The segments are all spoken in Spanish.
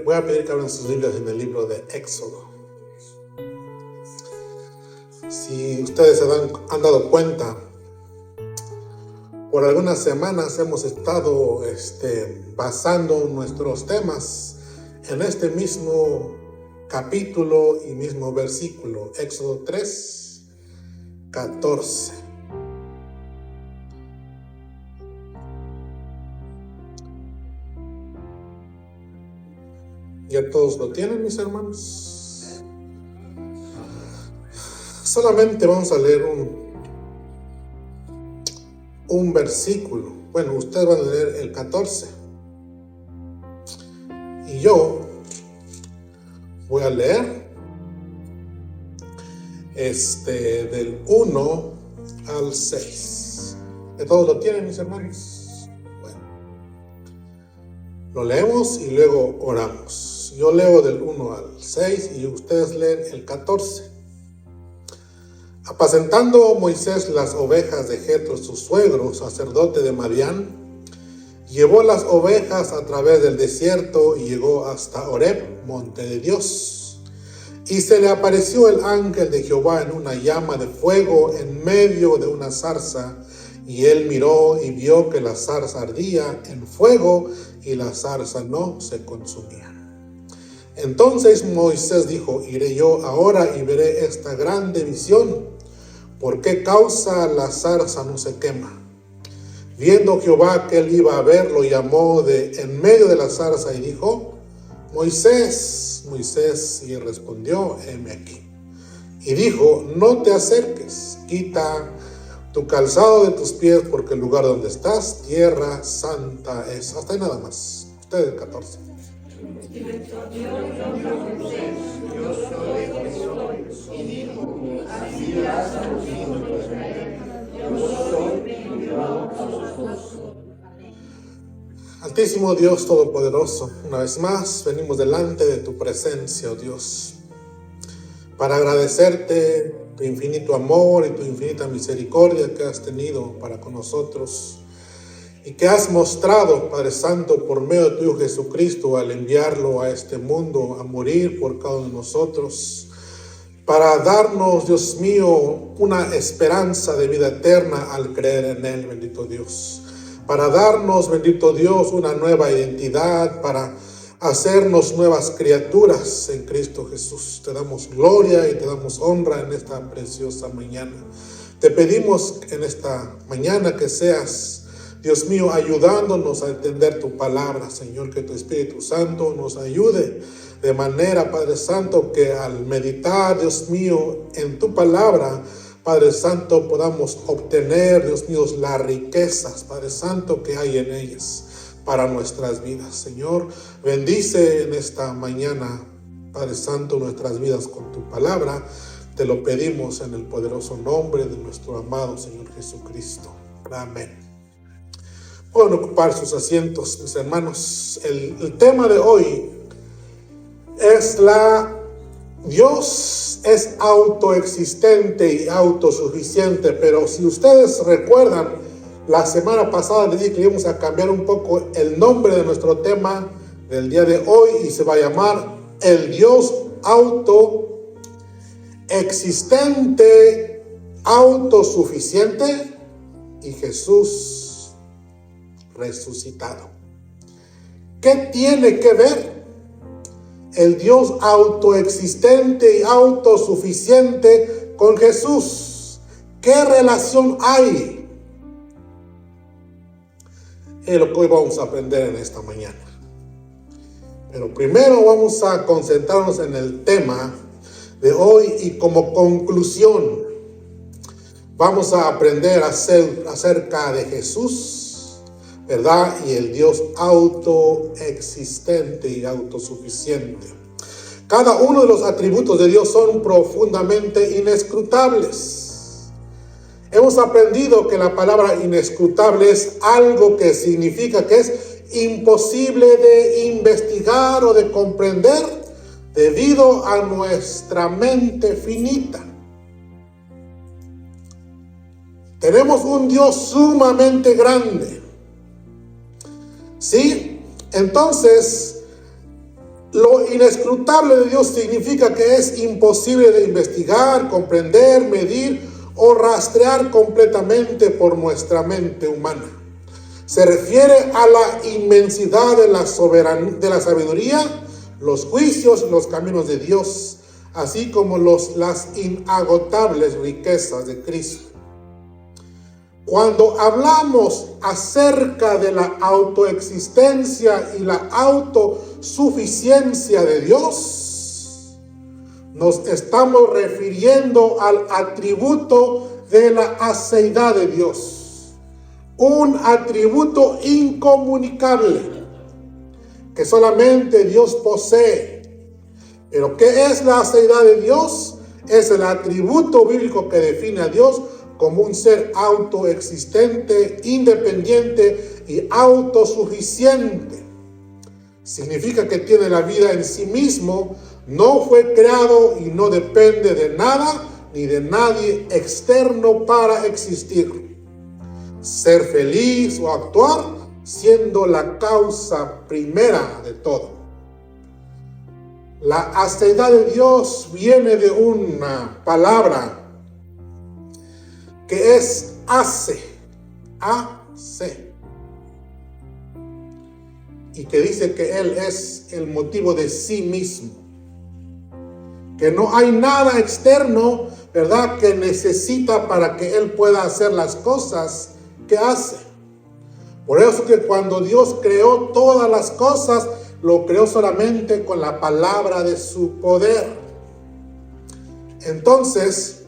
Voy a pedir que abran sus Biblias en el libro de Éxodo. Si ustedes han dado cuenta, por algunas semanas hemos estado basando nuestros temas en este mismo capítulo y mismo versículo, Éxodo 3, 14. ¿Ya todos lo tienen, mis hermanos? Solamente vamos a leer un versículo. Bueno, ustedes van a leer el 14. Y yo voy a leer del 1 al 6. ¿Ya todos lo tienen, mis hermanos? Bueno, lo leemos y luego oramos. Yo leo del 1 al 6 y ustedes leen el 14. Apacentando Moisés las ovejas de Jetro, su suegro, sacerdote de Madián, llevó las ovejas a través del desierto y llegó hasta Horeb, monte de Dios. Y se le apareció el ángel de Jehová en una llama de fuego en medio de una zarza. Y él miró y vio que la zarza ardía en fuego y la zarza no se consumía. Entonces Moisés dijo: iré yo ahora y veré esta grande visión. ¿Por qué causa la zarza no se quema? Viendo Jehová que él iba a ver, lo llamó de en medio de la zarza y dijo: Moisés, Moisés. Y respondió: heme aquí. Y dijo: no te acerques, quita tu calzado de tus pies, porque el lugar donde estás, tierra santa es. Hasta ahí nada más. Ustedes 14. Yo soy que soy, y dijo: así has oído de Israel, yo soy mi Dios todopoderoso. Altísimo Dios Todopoderoso, una vez más venimos delante de tu presencia, oh Dios, para agradecerte tu infinito amor y tu infinita misericordia que has tenido para con nosotros y que has mostrado, Padre Santo, por medio de tu Hijo Jesucristo, al enviarlo a este mundo a morir por cada uno de nosotros, para darnos, Dios mío, una esperanza de vida eterna al creer en Él, bendito Dios. Para darnos, bendito Dios, una nueva identidad, para hacernos nuevas criaturas en Cristo Jesús. Te damos gloria y te damos honra en esta preciosa mañana. Te pedimos en esta mañana que seas, Dios mío, ayudándonos a entender tu palabra, Señor, que tu Espíritu Santo nos ayude de manera, Padre Santo, que al meditar, Dios mío, en tu palabra, Padre Santo, podamos obtener, Dios mío, las riquezas, Padre Santo, que hay en ellas para nuestras vidas. Señor, bendice en esta mañana, Padre Santo, nuestras vidas con tu palabra. Te lo pedimos en el poderoso nombre de nuestro amado Señor Jesucristo. Amén. Pueden ocupar sus asientos, mis hermanos. El tema de hoy es Dios es autoexistente y autosuficiente, pero si ustedes recuerdan, la semana pasada les dije que íbamos a cambiar un poco el nombre de nuestro tema del día de hoy y se va a llamar el Dios autoexistente, autosuficiente y Jesús resucitado. ¿Qué tiene que ver el Dios autoexistente y autosuficiente con Jesús? ¿Qué relación hay? Es lo que hoy vamos a aprender en esta mañana. Pero primero vamos a concentrarnos en el tema de hoy y como conclusión vamos a aprender acerca de Jesús, ¿verdad? Y el Dios autoexistente y autosuficiente. Cada uno de los atributos de Dios son profundamente inescrutables. Hemos aprendido que la palabra inescrutable es algo que significa que es imposible de investigar o de comprender debido a nuestra mente finita. Tenemos un Dios sumamente grande. ¿Sí? Entonces, Lo inescrutable de Dios significa que es imposible de investigar, comprender, medir o rastrear completamente por nuestra mente humana. Se refiere a la inmensidad de la sabiduría, los juicios, los caminos de Dios, así como las inagotables riquezas de Cristo. Cuando hablamos acerca de la autoexistencia y la autosuficiencia de Dios, nos estamos refiriendo al atributo de la aceidad de Dios, un atributo incomunicable que solamente Dios posee. Pero ¿qué es la aceidad de Dios? Es el atributo bíblico que define a Dios como un ser autoexistente, independiente y autosuficiente. Significa que tiene la vida en sí mismo, no fue creado y no depende de nada ni de nadie externo para existir. Ser feliz o actuar siendo la causa primera de todo. La aceidad de Dios viene de una palabra que es hace, y que dice que Él es el motivo de sí mismo, que no hay nada externo, ¿verdad?, que necesita para que Él pueda hacer las cosas que hace. Por eso que cuando Dios creó todas las cosas, lo creó solamente con la palabra de su poder. Entonces,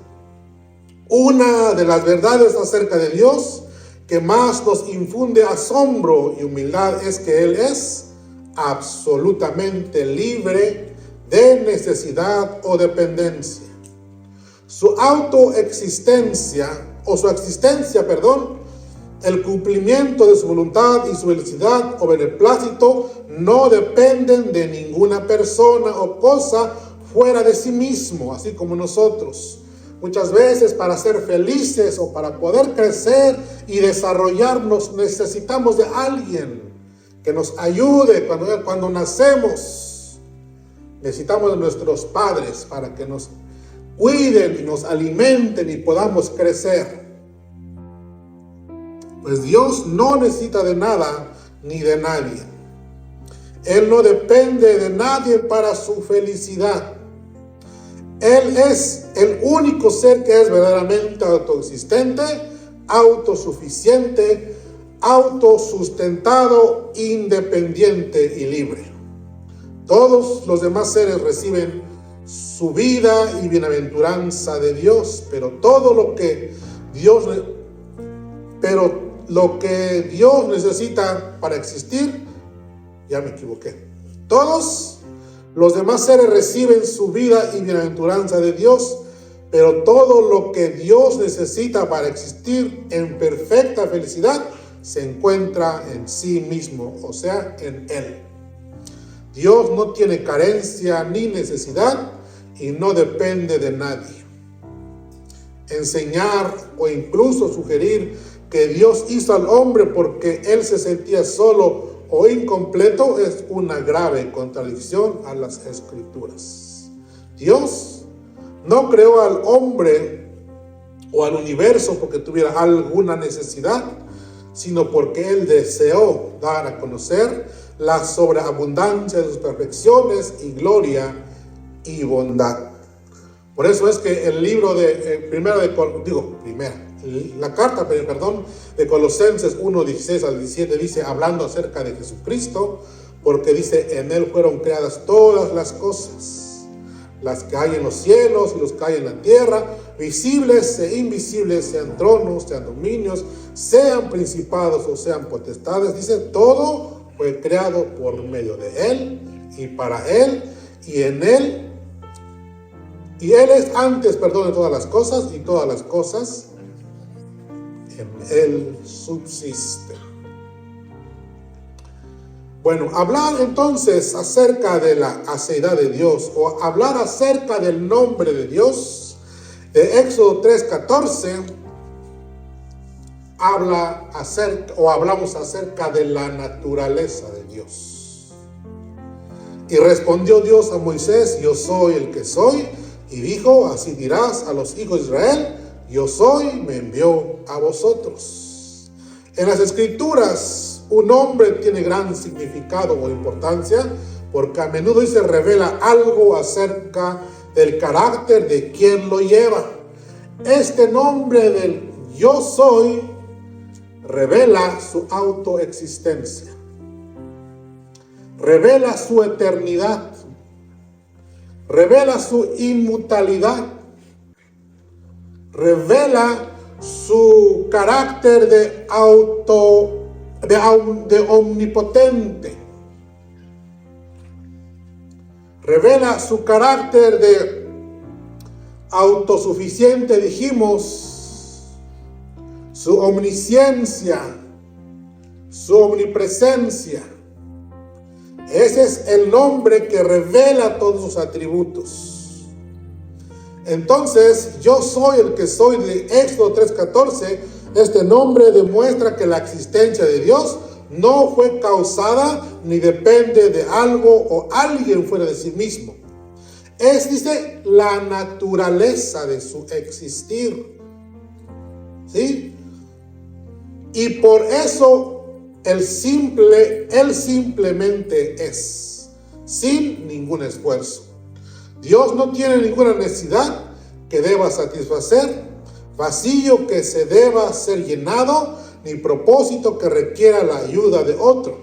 una de las verdades acerca de Dios que más nos infunde asombro y humildad es que Él es absolutamente libre de necesidad o dependencia. Su existencia, el cumplimiento de su voluntad y su felicidad o beneplácito no dependen de ninguna persona o cosa fuera de sí mismo, así como nosotros. Muchas veces para ser felices o para poder crecer y desarrollarnos necesitamos de alguien que nos ayude cuando nacemos. Necesitamos de nuestros padres para que nos cuiden y nos alimenten y podamos crecer. Pues Dios no necesita de nada ni de nadie. Él no depende de nadie para su felicidad. Él es el único ser que es verdaderamente autoexistente, autosuficiente, autosustentado, independiente y libre. Todos los demás seres reciben su vida y bienaventuranza de Dios, pero lo que Dios necesita para existir, ya me equivoqué. Todos los demás seres reciben su vida y bienaventuranza de Dios, pero todo lo que Dios necesita para existir en perfecta felicidad se encuentra en sí mismo, o sea, en Él. Dios no tiene carencia ni necesidad y no depende de nadie. Enseñar o incluso sugerir que Dios hizo al hombre porque Él se sentía solo o incompleto es una grave contradicción a las Escrituras. Dios no creó al hombre o al universo porque tuviera alguna necesidad, sino porque Él deseó dar a conocer la sobreabundancia de sus perfecciones y gloria y bondad. Por eso es que el libro la carta de Colosenses 1, 16 al 17 dice, hablando acerca de Jesucristo, porque dice, en Él fueron creadas todas las cosas, las que hay en los cielos y los que hay en la tierra, visibles e invisibles, sean tronos, sean dominios, sean principados o sean potestades. Dice, todo fue creado por medio de Él y para Él y en Él. Y Él es antes, de todas las cosas, y todas las cosas en Él subsisten. Bueno, hablar entonces acerca de la aceidad de Dios, o hablar acerca del nombre de Dios, de Éxodo 3:14, hablamos acerca de la naturaleza de Dios. Y respondió Dios a Moisés: yo soy el que soy. Y dijo: así dirás a los hijos de Israel: yo soy, me envió a vosotros. En las Escrituras, un nombre tiene gran significado o importancia, porque a menudo se revela algo acerca del carácter de quien lo lleva. Este nombre del yo soy revela su autoexistencia, revela su eternidad, revela su inmutabilidad, revela su carácter de omnipotente, revela su carácter de autosuficiente, dijimos, su omnisciencia, su omnipresencia. Ese es el nombre que revela todos sus atributos. Entonces, yo soy el que soy de Éxodo 3:14. Este nombre demuestra que la existencia de Dios no fue causada ni depende de algo o alguien fuera de sí mismo. Es, dice, la naturaleza de su existir. ¿Sí? Y por eso Él simplemente es, sin ningún esfuerzo. Dios no tiene ninguna necesidad que deba satisfacer, vacío que se deba ser llenado, ni propósito que requiera la ayuda de otro.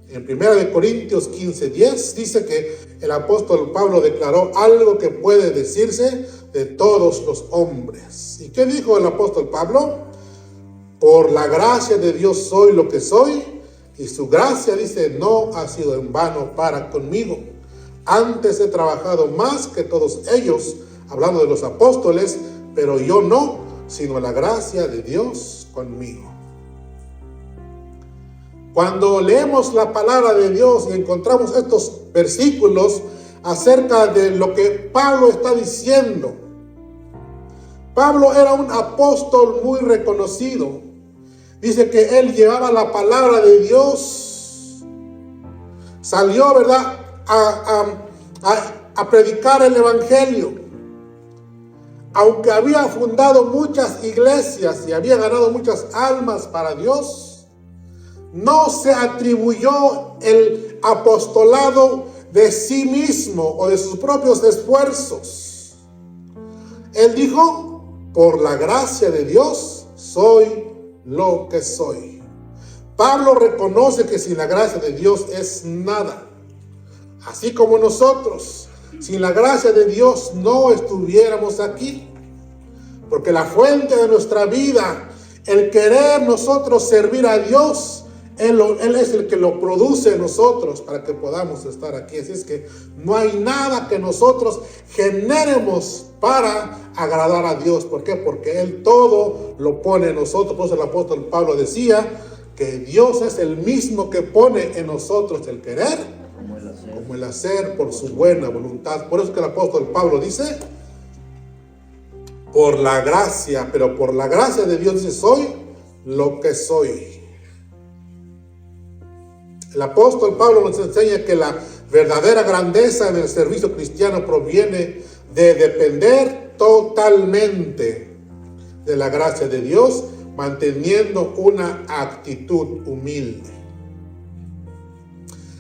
En 1 Corintios 15:10 dice que el apóstol Pablo declaró algo que puede decirse de todos los hombres. ¿Y qué dijo el apóstol Pablo? Por la gracia de Dios soy lo que soy, y su gracia, dice, no ha sido en vano para conmigo. Antes he trabajado más que todos ellos, hablando de los apóstoles, pero yo no, sino la gracia de Dios conmigo. Cuando leemos la palabra de Dios y encontramos estos versículos acerca de lo que Pablo está diciendo, Pablo era un apóstol muy reconocido. Dice que él llevaba la palabra de Dios. Salió, ¿verdad?, a predicar el evangelio. Aunque había fundado muchas iglesias y había ganado muchas almas para Dios, no se atribuyó el apostolado de sí mismo o de sus propios esfuerzos. Él dijo: por la gracia de Dios soy lo que soy. Pablo reconoce que sin la gracia de Dios es nada. Así como nosotros, sin la gracia de Dios no estuviéramos aquí. Porque la fuente de nuestra vida, el querer nosotros servir a Dios, Él es el que lo produce en nosotros para que podamos estar aquí. Así es que no hay nada que nosotros generemos para agradar a Dios. ¿Por qué? Porque Él todo lo pone en nosotros. Por eso el apóstol Pablo decía que Dios es el mismo que pone en nosotros el querer como el hacer por su buena voluntad. Por eso que el apóstol Pablo dice: por la gracia, pero por la gracia de Dios, dice, soy lo que soy. El apóstol Pablo nos enseña que la verdadera grandeza en el servicio cristiano proviene de depender totalmente de la gracia de Dios, manteniendo una actitud humilde.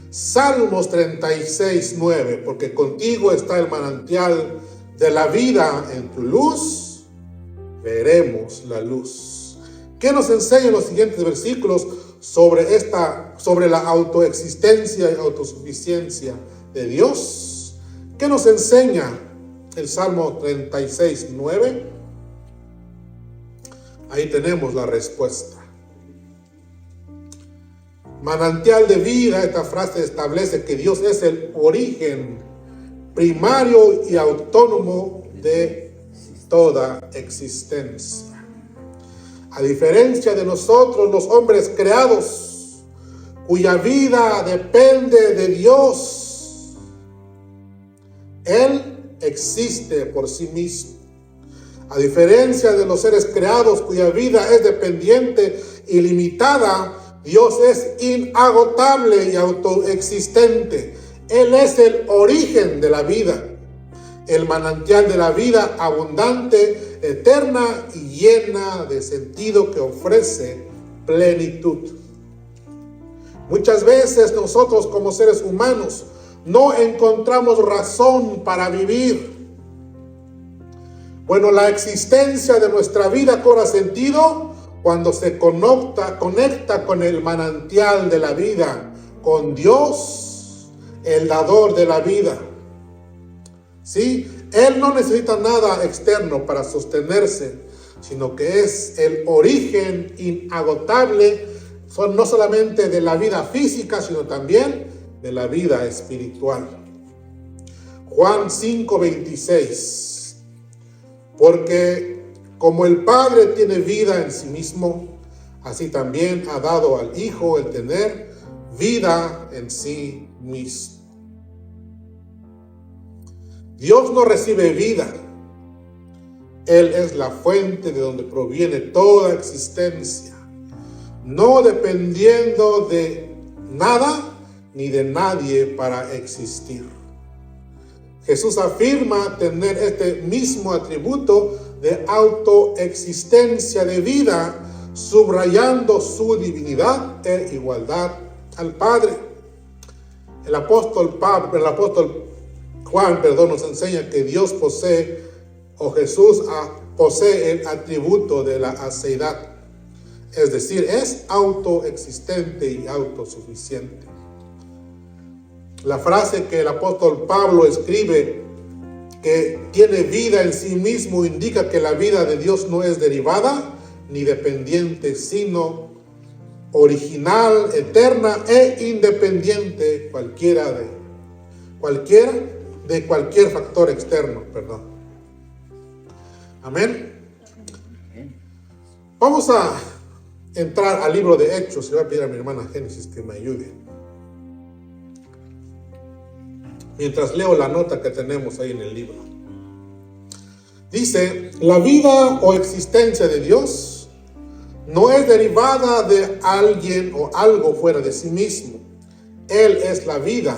Salmos 36:9, porque contigo está el manantial de la vida, en tu luz veremos la luz. ¿Qué nos enseñan los siguientes versículos sobre la autoexistencia y autosuficiencia de Dios? ¿Qué nos enseña el Salmo 36:9? Ahí tenemos la respuesta. Manantial de vida, esta frase establece que Dios es el origen primario y autónomo de toda existencia. A diferencia de nosotros, los hombres creados, cuya vida depende de Dios, Él existe por sí mismo. A diferencia de los seres creados, cuya vida es dependiente y limitada, Dios es inagotable y autoexistente. Él es el origen de la vida, el manantial de la vida abundante, eterna y llena de sentido que ofrece plenitud. Muchas veces nosotros como seres humanos no encontramos razón para vivir. Bueno, la existencia de nuestra vida cobra sentido cuando se conecta con el manantial de la vida, con Dios, el dador de la vida. ¿Sí? Él no necesita nada externo para sostenerse, sino que es el origen inagotable, no solamente de la vida física, sino también de la vida espiritual. Juan 5:26. Porque como el Padre tiene vida en sí mismo, así también ha dado al Hijo el tener vida en sí mismo. Dios no recibe vida. Él es la fuente de donde proviene toda existencia, no dependiendo de nada ni de nadie para existir. Jesús afirma tener este mismo atributo de autoexistencia de vida, subrayando su divinidad e igualdad al Padre. El apóstol Juan nos enseña que Dios posee, o Jesús posee el atributo de la aseidad. Es decir, es autoexistente y autosuficiente. La frase que el apóstol Pablo escribe, que tiene vida en sí mismo, indica que la vida de Dios no es derivada ni dependiente, sino original, eterna e independiente de cualquier factor externo. Amén. Vamos a entrar al libro de Hechos. Le voy a pedir a mi hermana Génesis que me ayude mientras leo la nota que tenemos ahí en el libro. Dice: la vida o existencia de Dios no es derivada de alguien o algo fuera de sí mismo. Él es la vida.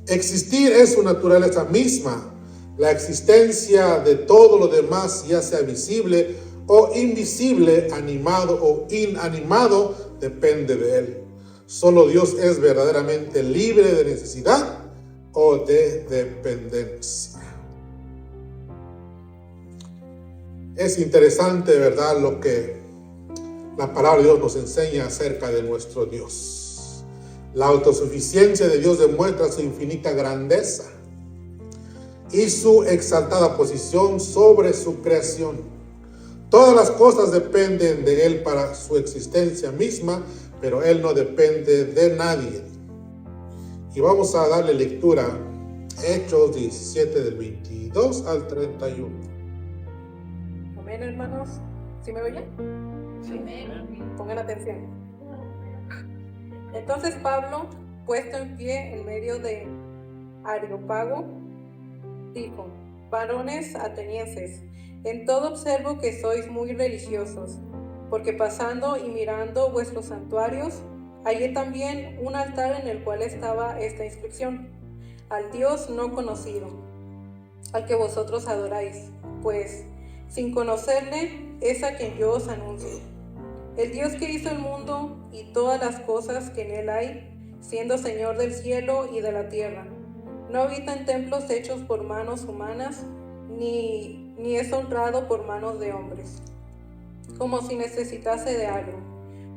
Existir es su naturaleza misma. La existencia de todo lo demás, ya sea visible o invisible, animado o inanimado, depende de Él. Solo Dios es verdaderamente libre de necesidad o de dependencia. Es interesante, ¿verdad?, lo que la palabra de Dios nos enseña acerca de nuestro Dios. La autosuficiencia de Dios demuestra su infinita grandeza y su exaltada posición sobre su creación. Todas las cosas dependen de Él para su existencia misma, pero Él no depende de nadie. Y vamos a darle lectura a Hechos 17 del 22 al 31. Amén, hermanos. ¿Sí me oyen? Sí. Pongan atención. Entonces Pablo, puesto en pie en medio de Areópago, dijo: varones atenienses, en todo observo que sois muy religiosos, porque pasando y mirando vuestros santuarios, hallé también un altar en el cual estaba esta inscripción: al Dios no conocido, al que vosotros adoráis, pues sin conocerle es a quien yo os anuncio. El Dios que hizo el mundo y todas las cosas que en él hay, siendo Señor del cielo y de la tierra, no habita en templos hechos por manos humanas, ni es honrado por manos de hombres, como si necesitase de algo,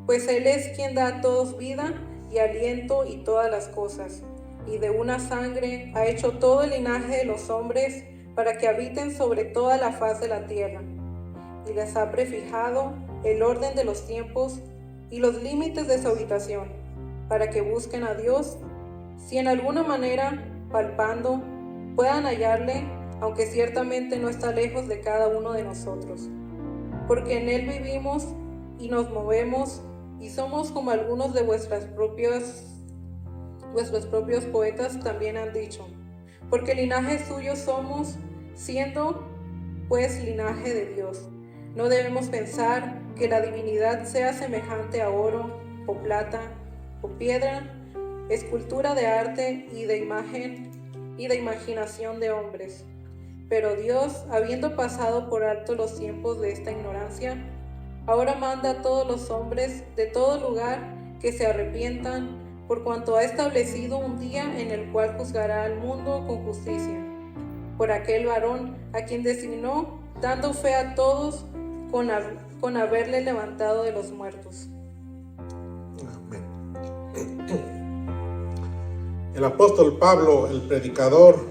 pues Él es quien da a todos vida y aliento y todas las cosas, y de una sangre ha hecho todo el linaje de los hombres para que habiten sobre toda la faz de la tierra, y les ha prefijado el orden de los tiempos y los límites de su habitación, para que busquen a Dios, si en alguna manera, palpando, puedan hallarle, aunque ciertamente no está lejos de cada uno de nosotros, porque en Él vivimos y nos movemos y somos como algunos de vuestros propios poetas también han dicho, porque linaje suyo somos, siendo pues linaje de Dios. No debemos pensar que la divinidad sea semejante a oro o plata o piedra, escultura de arte y de imagen y de imaginación de hombres. Pero Dios, habiendo pasado por alto los tiempos de esta ignorancia, ahora manda a todos los hombres de todo lugar que se arrepientan, por cuanto ha establecido un día en el cual juzgará al mundo con justicia, por aquel varón a quien designó, dando fe a todos con haberle levantado de los muertos. Amén. El apóstol Pablo, el predicador,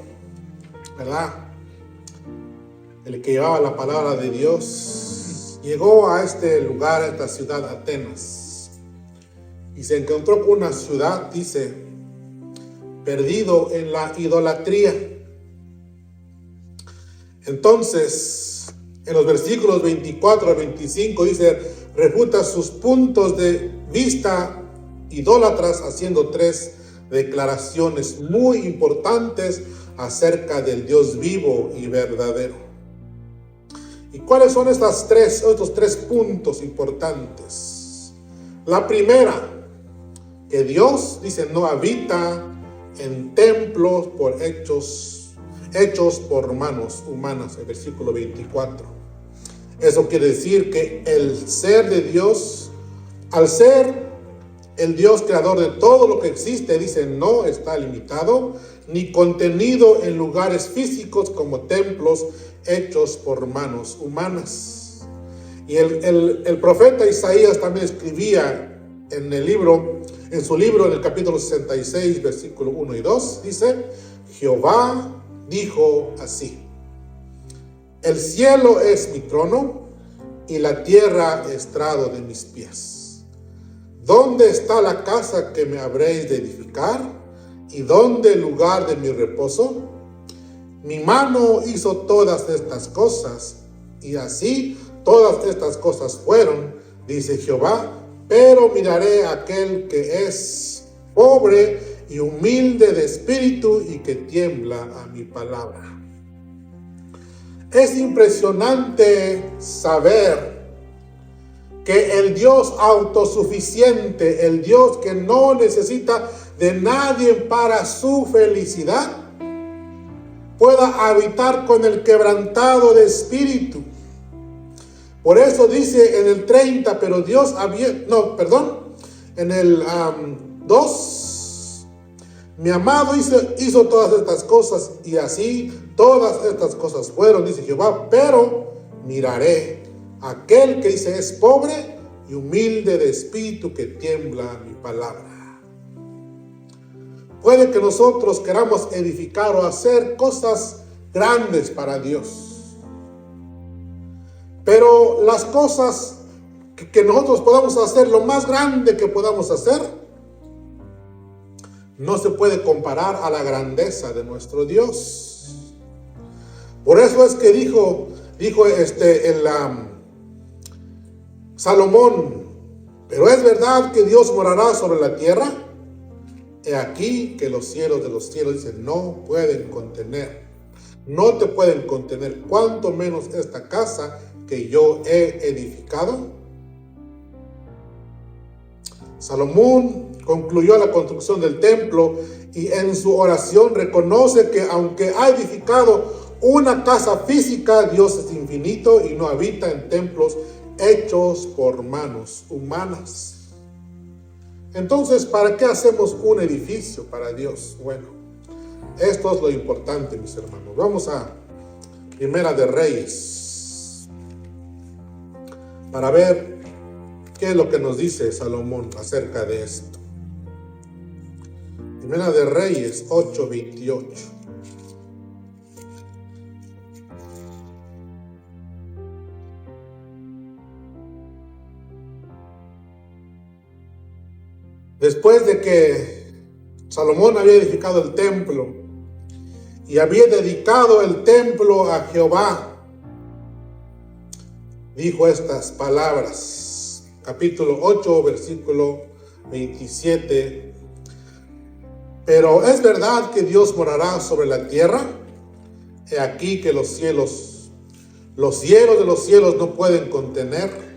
¿verdad?, el que llevaba la palabra de Dios, llegó a este lugar, a esta ciudad, Atenas, y se encontró con una ciudad, dice, perdido en la idolatría. Entonces, en los versículos 24 al 25 dice, refuta sus puntos de vista idólatras haciendo 3 declaraciones muy importantes acerca del Dios vivo y verdadero. ¿Y cuáles son estos 3 puntos importantes? La primera, que Dios, dice, no habita en templos hechos por manos humanas, el versículo 24. Eso quiere decir que el ser de Dios, al ser el Dios creador de todo lo que existe, dice, no está limitado ni contenido en lugares físicos como templos hechos por manos humanas. Y el profeta Isaías también escribía en su libro, en el capítulo 66, versículo 1 y 2, dice, Jehová dijo así: el cielo es mi trono y la tierra estrado de mis pies. ¿Dónde está la casa que me habréis de edificar? ¿Y dónde el lugar de mi reposo? Mi mano hizo todas estas cosas, y así todas estas cosas fueron, dice Jehová, pero miraré a aquel que es pobre y humilde de espíritu y que tiembla a mi palabra. Es impresionante saber que el Dios autosuficiente, el Dios que no necesita de nadie para su felicidad, pueda habitar con el quebrantado de espíritu. Por eso dice en el 30, pero Dios en el 2, mi amado hizo todas estas cosas, y así todas estas cosas fueron, dice Jehová, pero miraré a aquel que dice es pobre y humilde de espíritu, que tiembla a mi palabra. Puede que nosotros queramos edificar o hacer cosas grandes para Dios, pero las cosas que nosotros podamos hacer, lo más grande que podamos hacer, no se puede comparar a la grandeza de nuestro Dios. Por eso es que dijo Salomón, pero es verdad que Dios morará sobre la tierra. He aquí que los cielos de los cielos, dice, no pueden contener, no te pueden contener, cuanto menos esta casa que yo he edificado. Salomón concluyó la construcción del templo y en su oración reconoce que aunque ha edificado una casa física, Dios es infinito y no habita en templos hechos por manos humanas. Entonces, ¿para qué hacemos un edificio para Dios? Bueno, esto es lo importante, mis hermanos. Vamos a Primera de Reyes para ver qué es lo que nos dice Salomón acerca de esto. Primera de Reyes 8:28. Después de que Salomón había edificado el templo y había dedicado el templo a Jehová, dijo estas palabras, capítulo 8, versículo 27. Pero es verdad que Dios morará sobre la tierra. He aquí que los cielos de los cielos no pueden contener,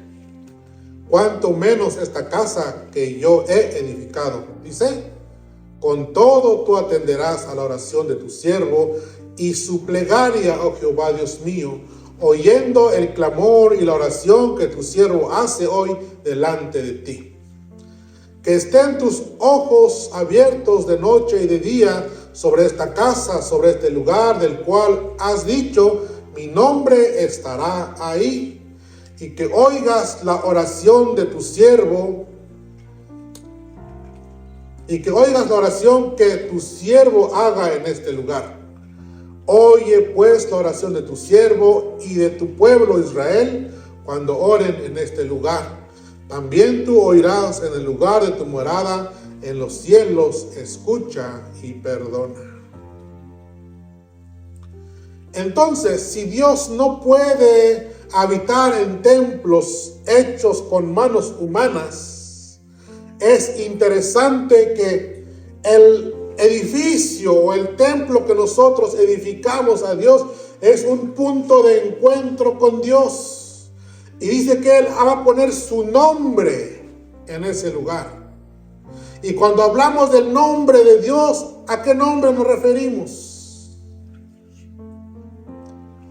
cuanto menos esta casa que yo he edificado. Dice, Con todo tú atenderás a la oración de tu siervo y su plegaria, oh Jehová Dios mío, oyendo el clamor y la oración que tu siervo hace hoy delante de ti. Que estén tus ojos abiertos de noche y de día sobre esta casa, sobre este lugar del cual has dicho, mi nombre estará ahí. Y que oigas la oración de tu siervo, y que oigas la oración que tu siervo haga en este lugar. Oye pues la oración de tu siervo y de tu pueblo Israel cuando oren en este lugar. También tú oirás en el lugar de tu morada, en los cielos, escucha y perdona. Entonces, si Dios no puede habitar en templos hechos con manos humanas, es interesante que el edificio o el templo que nosotros edificamos a Dios es un punto de encuentro con Dios. Y dice que Él va a poner su nombre en ese lugar. Y cuando hablamos del nombre de Dios, ¿a qué nombre nos referimos?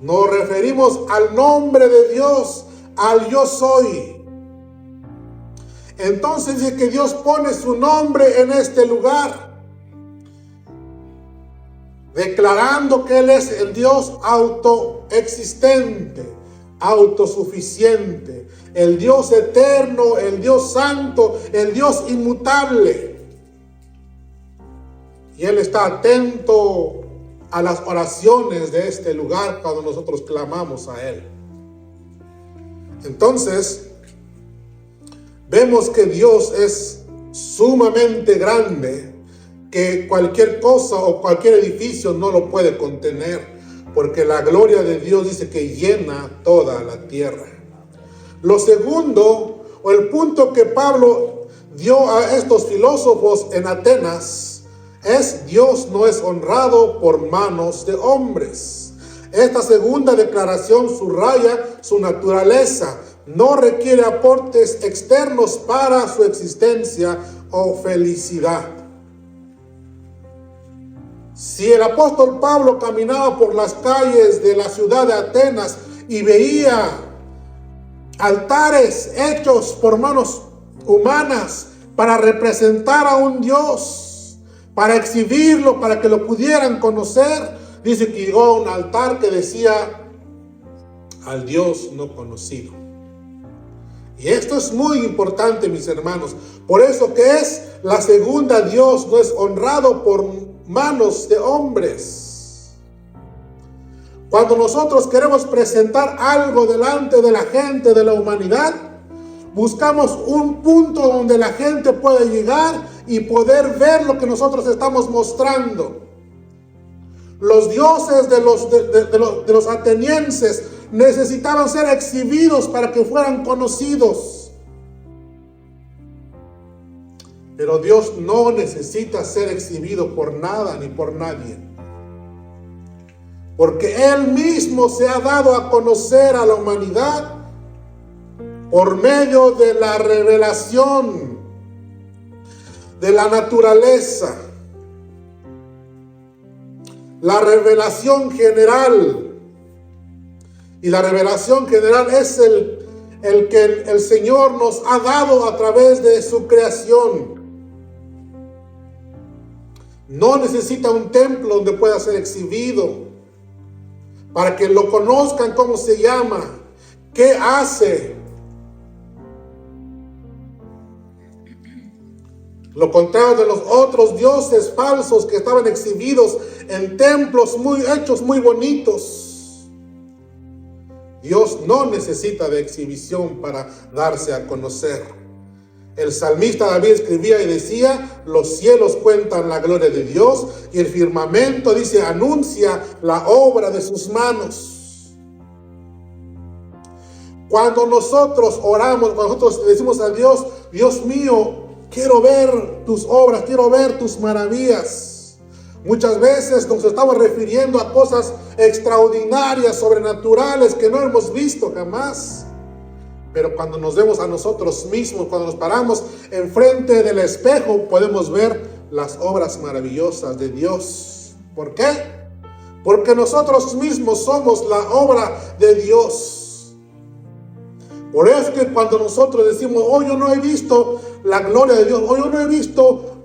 Nos referimos al nombre de Dios, al yo soy. Entonces dice que Dios pone su nombre en este lugar, declarando que Él es el Dios autoexistente, autosuficiente, el Dios eterno, el Dios santo, el Dios inmutable. Y Él está atento a las oraciones de este lugar cuando nosotros clamamos a Él. Entonces, vemos que Dios es sumamente grande, que cualquier cosa o cualquier edificio no lo puede contener, porque la gloria de Dios dice que llena toda la tierra. Lo segundo, o el punto que Pablo dio a estos filósofos en Atenas, es: Dios no es honrado por manos de hombres. Esta segunda declaración subraya su naturaleza. No requiere aportes externos para su existencia o felicidad. Si el apóstol Pablo caminaba por las calles de la ciudad de Atenas y veía altares hechos por manos humanas para representar a un Dios, para exhibirlo, para que lo pudieran conocer, dice que llegó a un altar que decía: al Dios no conocido. Y esto es muy importante, mis hermanos. Por eso que es la segunda: Dios no es honrado por manos de hombres. Cuando nosotros queremos presentar algo delante de la gente, de la humanidad, buscamos un punto donde la gente pueda llegar y poder ver lo que nosotros estamos mostrando. Los dioses de los atenienses necesitaban ser exhibidos para que fueran conocidos. Pero Dios no necesita ser exhibido por nada ni por nadie, porque Él mismo se ha dado a conocer a la humanidad por medio de la revelación de la naturaleza, la revelación general. Y la revelación general es el que el Señor nos ha dado a través de su creación. No necesita un templo donde pueda ser exhibido para que lo conozcan cómo se llama, qué hace. Lo contrario de los otros dioses falsos que estaban exhibidos en templos hechos muy bonitos. Dios no necesita de exhibición para darse a conocer. El salmista David escribía y decía: los cielos cuentan la gloria de Dios, y el firmamento, dice, anuncia la obra de sus manos. Cuando nosotros oramos, cuando nosotros le decimos a Dios: Dios mío, quiero ver tus obras, quiero ver tus maravillas. Muchas veces nos estamos refiriendo a cosas extraordinarias, sobrenaturales, que no hemos visto jamás. Pero cuando nos vemos a nosotros mismos, cuando nos paramos enfrente del espejo, podemos ver las obras maravillosas de Dios. ¿Por qué? Porque nosotros mismos somos la obra de Dios. Por eso es que cuando nosotros decimos, oh, yo no he visto la gloria de Dios, oh, yo no he visto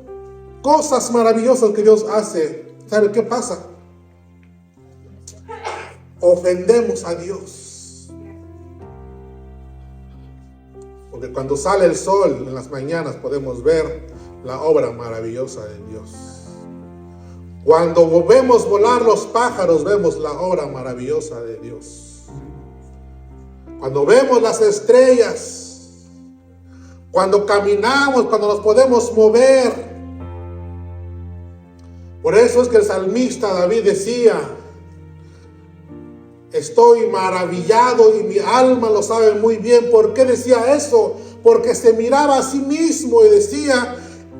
cosas maravillosas que Dios hace, ¿sabe qué pasa? Ofendemos a Dios. Porque cuando sale el sol en las mañanas podemos ver la obra maravillosa de Dios. Cuando vemos volar los pájaros, vemos la obra maravillosa de Dios. Cuando vemos las estrellas, cuando caminamos, cuando nos podemos mover. Por eso es que el salmista David decía, estoy maravillado y mi alma lo sabe muy bien. ¿Por qué decía eso? Porque se miraba a sí mismo y decía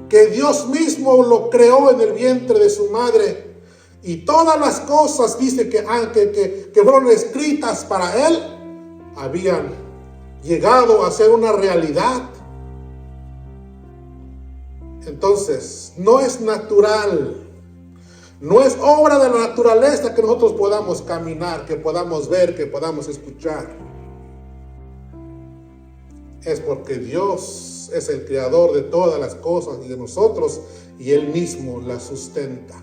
que Dios mismo lo creó en el vientre de su madre. Y todas las cosas, dice que fueron escritas para él, habían llegado a ser una realidad. Entonces, no es natural. No es obra de la naturaleza que nosotros podamos caminar, que podamos ver, que podamos escuchar. Es porque Dios es el creador de todas las cosas y de nosotros, y Él mismo las sustenta.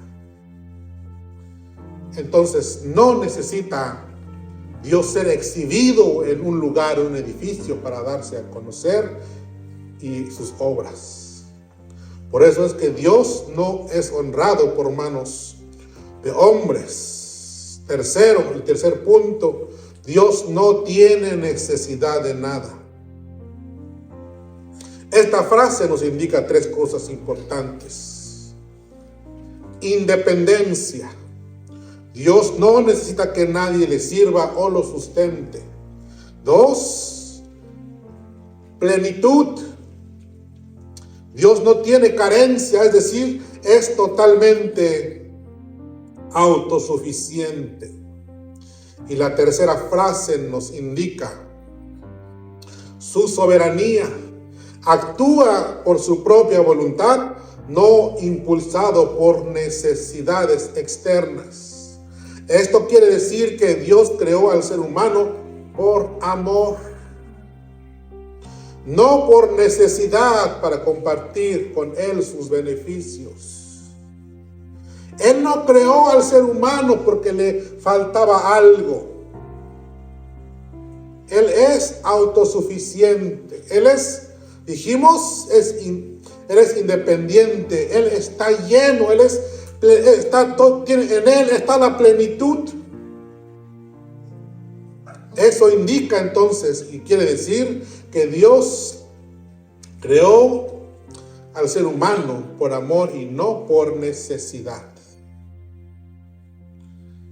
Entonces, no necesita Dios ser exhibido en un lugar, en un edificio, para darse a conocer y sus obras. Por eso es que Dios no es honrado por manos de hombres. Tercero, el tercer punto, Dios no tiene necesidad de nada. Esta frase nos indica tres cosas importantes. Independencia. Dios no necesita que nadie le sirva o lo sustente. 2, plenitud. Dios no tiene carencia, es decir, es totalmente autosuficiente. Y la tercera frase nos indica su soberanía. Actúa por su propia voluntad, no impulsado por necesidades externas. Esto quiere decir que Dios creó al ser humano por amor, no por necesidad para compartir con Él sus beneficios. Él no creó al ser humano porque le faltaba algo. Él es autosuficiente. Él es, dijimos, Él es independiente. Él está lleno. En Él está la plenitud. Eso indica entonces y quiere decir que Dios creó al ser humano por amor y no por necesidad.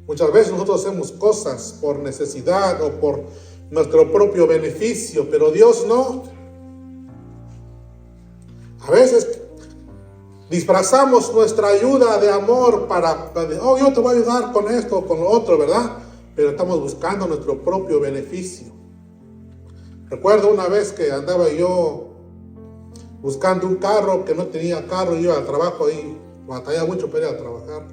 Muchas veces nosotros hacemos cosas por necesidad o por nuestro propio beneficio, pero Dios no. A veces disfrazamos nuestra ayuda de amor para yo te voy a ayudar con esto o con lo otro, ¿verdad? Pero estamos buscando nuestro propio beneficio. Recuerdo una vez que andaba yo buscando un carro, que no tenía carro, iba al trabajo ahí, batallaba mucho para ir a trabajar.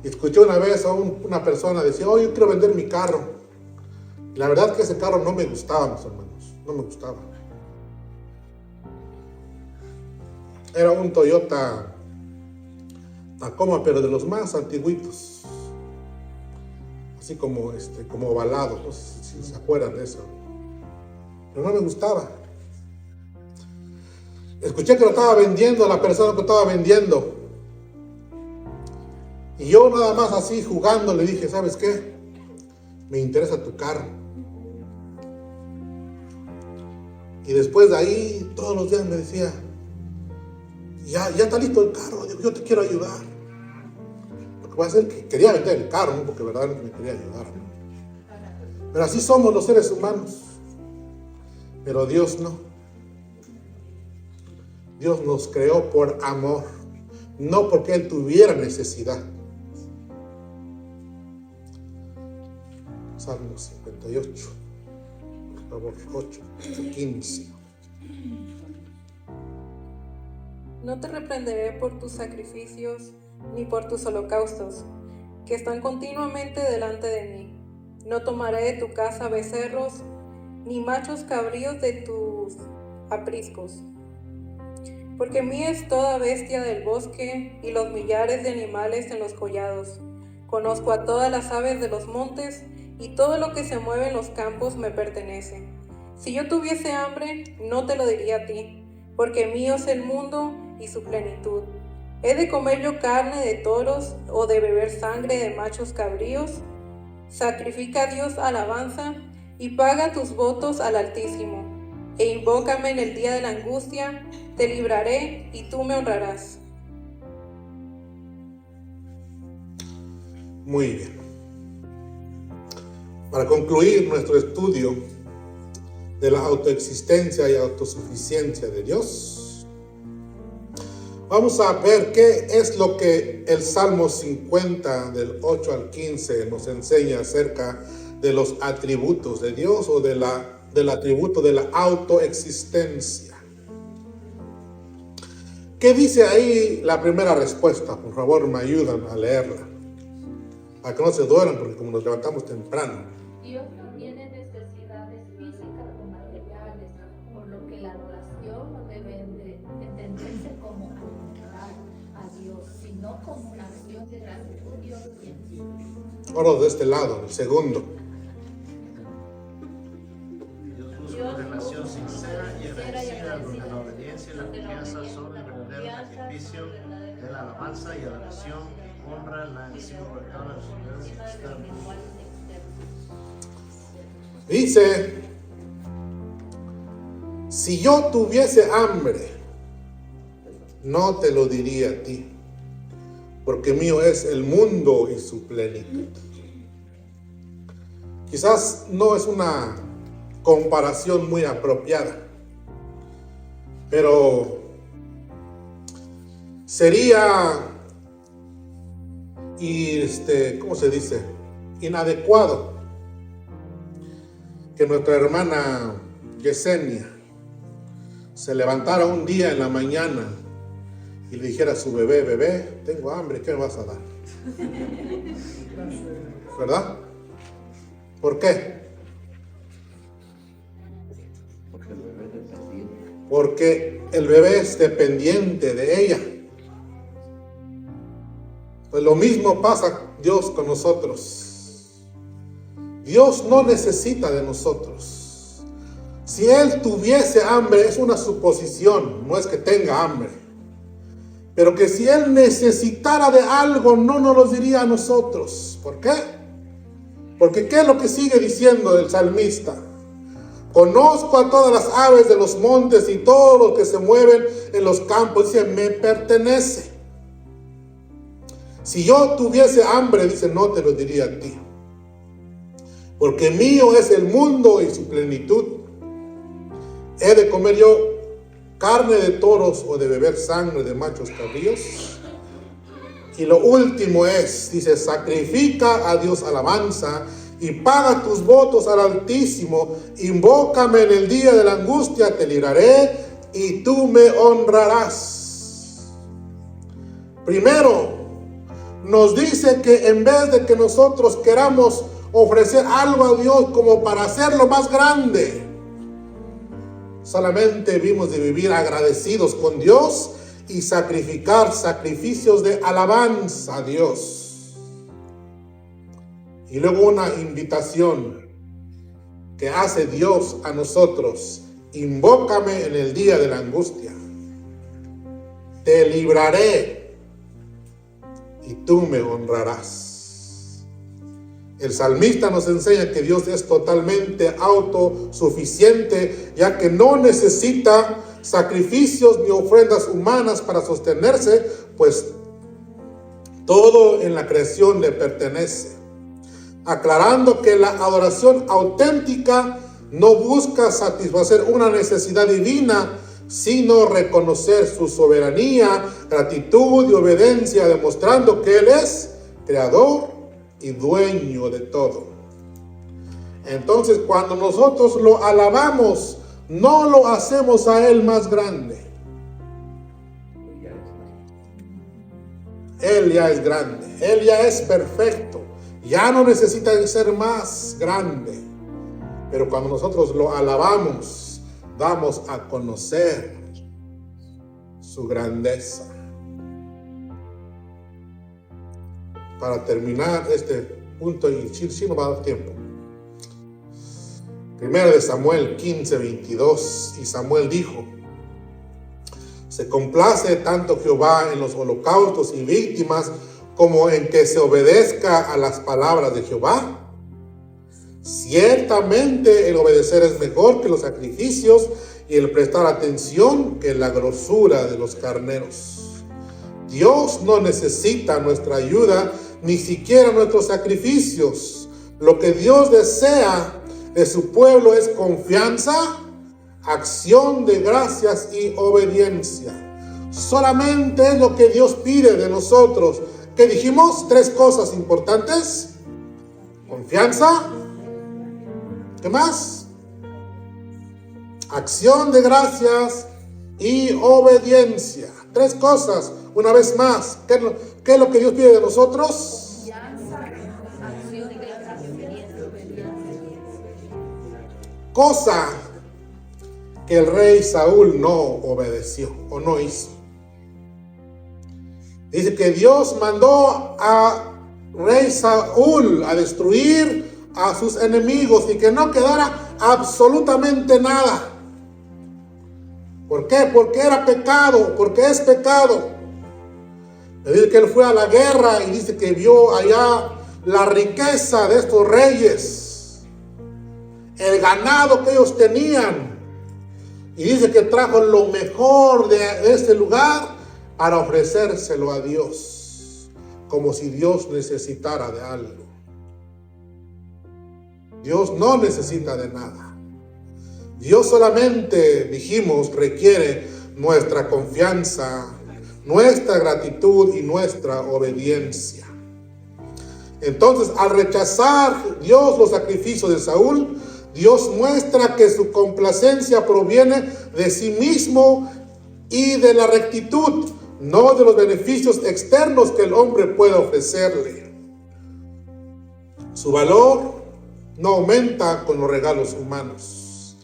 Y escuché una vez a una persona decir, yo quiero vender mi carro. La verdad es que ese carro no me gustaba, mis hermanos, no me gustaba. Era un Toyota Tacoma, pero de los más antiguitos. Así como ovalado, no sé si se acuerdan de eso. Pero no me gustaba. Escuché que lo estaba vendiendo la persona que estaba vendiendo. Y yo nada más así jugando le dije, ¿sabes qué? Me interesa tu carro. Y después de ahí, todos los días me decía, ya está listo el carro, yo te quiero ayudar. Lo que pasa es que quería vender el carro, ¿no? Porque verdaderamente me quería ayudar, ¿no? Pero así somos los seres humanos. Pero Dios no. Dios nos creó por amor, no porque Él tuviera necesidad. Salmo 58, por favor, 8, 15. No te reprenderé por tus sacrificios ni por tus holocaustos, que están continuamente delante de mí. No tomaré de tu casa becerros, ni machos cabríos de tus apriscos. Porque mía es toda bestia del bosque y los millares de animales en los collados. Conozco a todas las aves de los montes, y todo lo que se mueve en los campos me pertenece. Si yo tuviese hambre, no te lo diría a ti, porque mío es el mundo y su plenitud. ¿He de comer yo carne de toros o de beber sangre de machos cabríos? Sacrifica a Dios alabanza y paga tus votos al Altísimo, e invócame en el día de la angustia, te libraré y tú me honrarás. Muy bien. Para concluir nuestro estudio de la autoexistencia y autosuficiencia de Dios, vamos a ver qué es lo que el Salmo 50 del 8 al 15 nos enseña acerca de los atributos de Dios o del atributo de la autoexistencia. ¿Qué dice ahí la primera respuesta? Por favor, me ayudan a leerla, para que no se duerman, porque como nos levantamos temprano. Dios no tiene necesidades físicas o materiales, por lo que la adoración no debe entenderse como adorar a Dios, sino como una acción de gratitud y obediencia. Ahora de este lado, el segundo. Dios busca una relación sincera y agradecida, donde la obediencia y la confianza son el verdadero sacrificio de la alabanza y adoración, honra, la insignificancia de los dioses externos. Dice, si yo tuviese hambre, no te lo diría a ti, porque mío es el mundo y su plenitud. Quizás no es una comparación muy apropiada, pero sería, ¿cómo se dice? Inadecuado que nuestra hermana Yesenia se levantara un día en la mañana y le dijera a su bebé: bebé, tengo hambre, ¿qué me vas a dar? ¿Verdad? ¿Por qué? Porque el bebé es dependiente de ella. Pues lo mismo pasa Dios con nosotros. Dios no necesita de nosotros. Si Él tuviese hambre, es una suposición, no es que tenga hambre. Pero que si Él necesitara de algo, no nos lo diría a nosotros. ¿Por qué? Porque ¿qué es lo que sigue diciendo el salmista? Conozco a todas las aves de los montes y todo lo que se mueven en los campos. Dice, me pertenece. Si yo tuviese hambre, dice, no te lo diría a ti. Porque mío es el mundo y su plenitud. ¿He de comer yo carne de toros o de beber sangre de machos cabríos? Y lo último es, dice, sacrifica a Dios alabanza y paga tus votos al Altísimo. Invócame en el día de la angustia, te libraré y tú me honrarás. Primero, nos dice que en vez de que nosotros queramos ofrecer algo a Dios como para hacerlo más grande, solamente vimos de vivir agradecidos con Dios y sacrificar sacrificios de alabanza a Dios. Y luego una invitación que hace Dios a nosotros: invócame en el día de la angustia, te libraré y tú me honrarás. El salmista nos enseña que Dios es totalmente autosuficiente, ya que no necesita sacrificios ni ofrendas humanas para sostenerse, pues todo en la creación le pertenece. Aclarando que la adoración auténtica no busca satisfacer una necesidad divina, sino reconocer su soberanía, gratitud y obediencia, demostrando que Él es creador y dueño de todo. Entonces, cuando nosotros lo alabamos, no lo hacemos a Él más grande. Él ya es grande, Él ya es perfecto, ya no necesita ser más grande. Pero cuando nosotros lo alabamos, damos a conocer su grandeza. Para terminar este punto, y sí nos va a dar tiempo. Primero de Samuel 15:22, y Samuel dijo: se complace tanto Jehová en los holocaustos y víctimas como en que se obedezca a las palabras de Jehová. Ciertamente el obedecer es mejor que los sacrificios y el prestar atención que la grosura de los carneros. Dios no necesita nuestra ayuda, ni siquiera nuestros sacrificios. Lo que Dios desea de su pueblo es confianza, acción de gracias y obediencia. Solamente es lo que Dios pide de nosotros. ¿Qué dijimos? 3 cosas importantes: confianza, ¿qué más? Acción de gracias y obediencia. 3 cosas. Una vez más, ¿qué es lo que Dios pide de nosotros? Confianza, acción de gracias y obediencia. Cosa que el rey Saúl no obedeció o no hizo. Dice que Dios mandó a rey Saúl a destruir a sus enemigos y que no quedara absolutamente nada. ¿Por qué? Porque era pecado, porque es pecado. Dice que él fue a la guerra y dice que vio allá la riqueza de estos reyes, el ganado que ellos tenían, y dice que trajo lo mejor de este lugar para ofrecérselo a Dios, como si Dios necesitara de algo. Dios no necesita de nada. Dios solamente, dijimos, requiere nuestra confianza, nuestra gratitud y nuestra obediencia. Entonces, al rechazar Dios los sacrificios de Saúl, Dios muestra que su complacencia proviene de sí mismo y de la rectitud, no de los beneficios externos que el hombre pueda ofrecerle. Su valor no aumenta con los regalos humanos.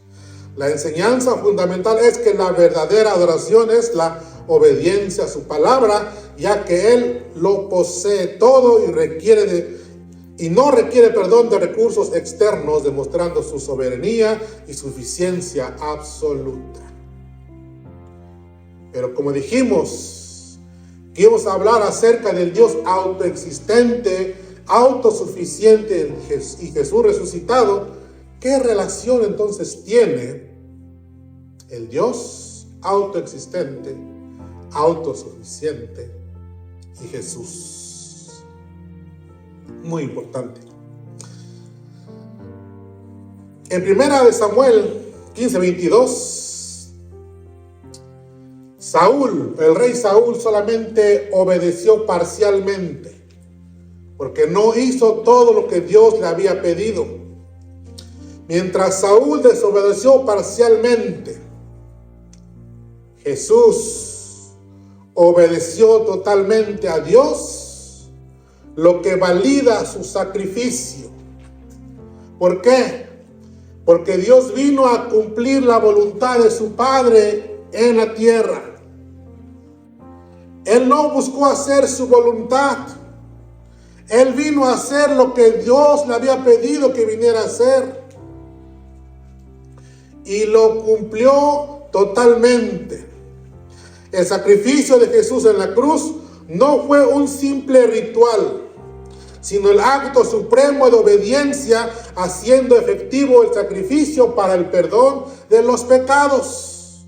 La enseñanza fundamental es que la verdadera adoración es la obediencia a su palabra, ya que Él lo posee todo y no requiere de recursos externos, demostrando su soberanía y suficiencia absoluta. Pero como dijimos, que íbamos a hablar acerca del Dios autoexistente, autosuficiente y Jesús resucitado. ¿Qué relación entonces tiene el Dios autoexistente, autosuficiente y Jesús? Muy importante. En primera de Samuel 15:22, el rey Saúl solamente obedeció parcialmente, porque no hizo todo lo que Dios le había pedido. Mientras Saúl desobedeció parcialmente, Jesús obedeció totalmente a Dios, lo que valida su sacrificio. ¿Por qué? Porque Dios vino a cumplir la voluntad de su Padre en la tierra. Él no buscó hacer su voluntad. Él vino a hacer lo que Dios le había pedido que viniera a hacer. Y lo cumplió totalmente. El sacrificio de Jesús en la cruz no fue un simple ritual, sino el acto supremo de obediencia, haciendo efectivo el sacrificio para el perdón de los pecados.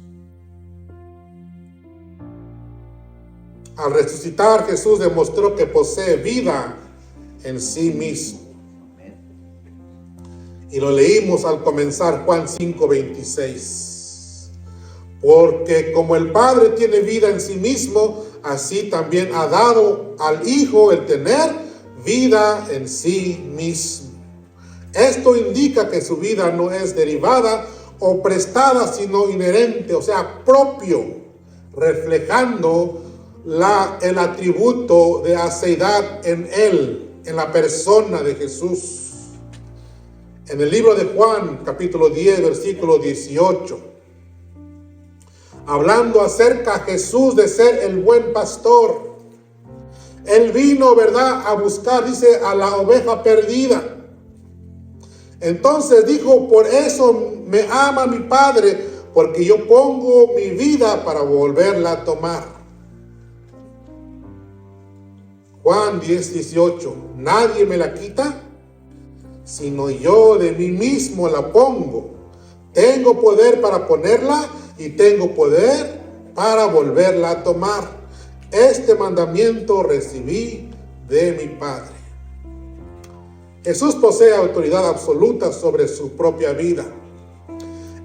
Al resucitar, Jesús demostró que posee vida en sí mismo. Y lo leímos al comenzar Juan 5:26. Porque como el Padre tiene vida en sí mismo, así también ha dado al Hijo el tener vida en sí mismo. Esto indica que su vida no es derivada o prestada, sino inherente, o sea, propio, reflejando el atributo de aceidad en Él, en la persona de Jesús. En el libro de Juan, capítulo 10, versículo 18, hablando acerca de Jesús de ser el buen pastor. Él vino, ¿verdad?, a buscar, dice, a la oveja perdida. Entonces dijo, por eso me ama mi Padre, porque yo pongo mi vida para volverla a tomar. Juan 10, 18, nadie me la quita, sino yo de mí mismo la pongo. Tengo poder para ponerla y tengo poder para volverla a tomar. Este mandamiento recibí de mi Padre. Jesús posee autoridad absoluta sobre su propia vida,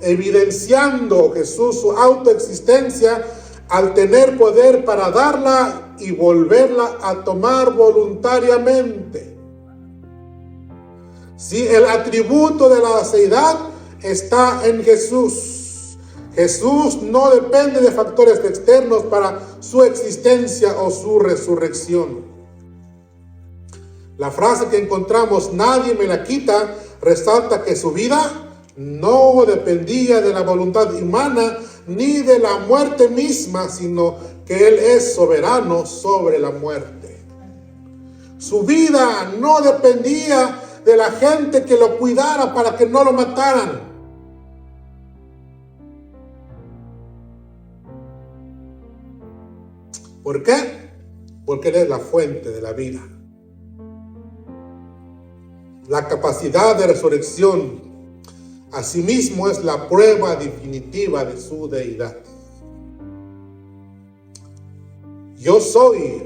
evidenciando Jesús su autoexistencia al tener poder para darla y volverla a tomar voluntariamente. Si el atributo de la aceidad está en Jesús, Jesús no depende de factores externos para su existencia o su resurrección. La frase que encontramos, nadie me la quita, resalta que su vida no dependía de la voluntad humana ni de la muerte misma, sino que Él es soberano sobre la muerte. Su vida no dependía de la gente que lo cuidara para que no lo mataran. ¿Por qué? Porque Él es la fuente de la vida. La capacidad de resurrección, asimismo, es la prueba definitiva de su deidad. Yo soy,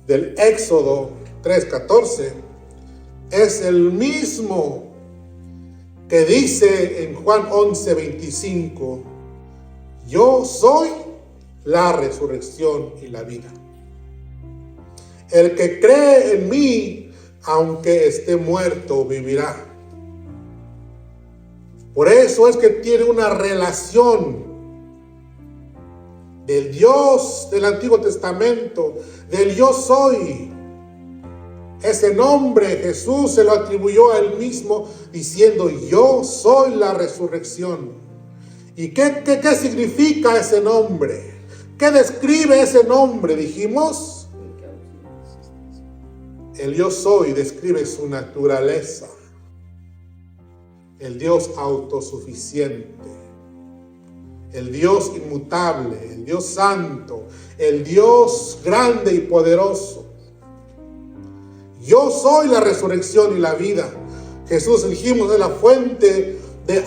del Éxodo 3:14, es el mismo que dice en Juan 11:25, yo soy la resurrección y la vida. El que cree en mí, aunque esté muerto, vivirá. Por eso es que tiene una relación del Dios del Antiguo Testamento, del yo soy. Ese nombre Jesús se lo atribuyó a Él mismo diciendo, yo soy la resurrección. ¿Y qué significa ese nombre? ¿Qué describe ese nombre? Dijimos, el yo soy describe su naturaleza. El Dios autosuficiente, el Dios inmutable, el Dios santo, el Dios grande y poderoso. Yo soy la resurrección y la vida. Jesús, dijimos, es la fuente de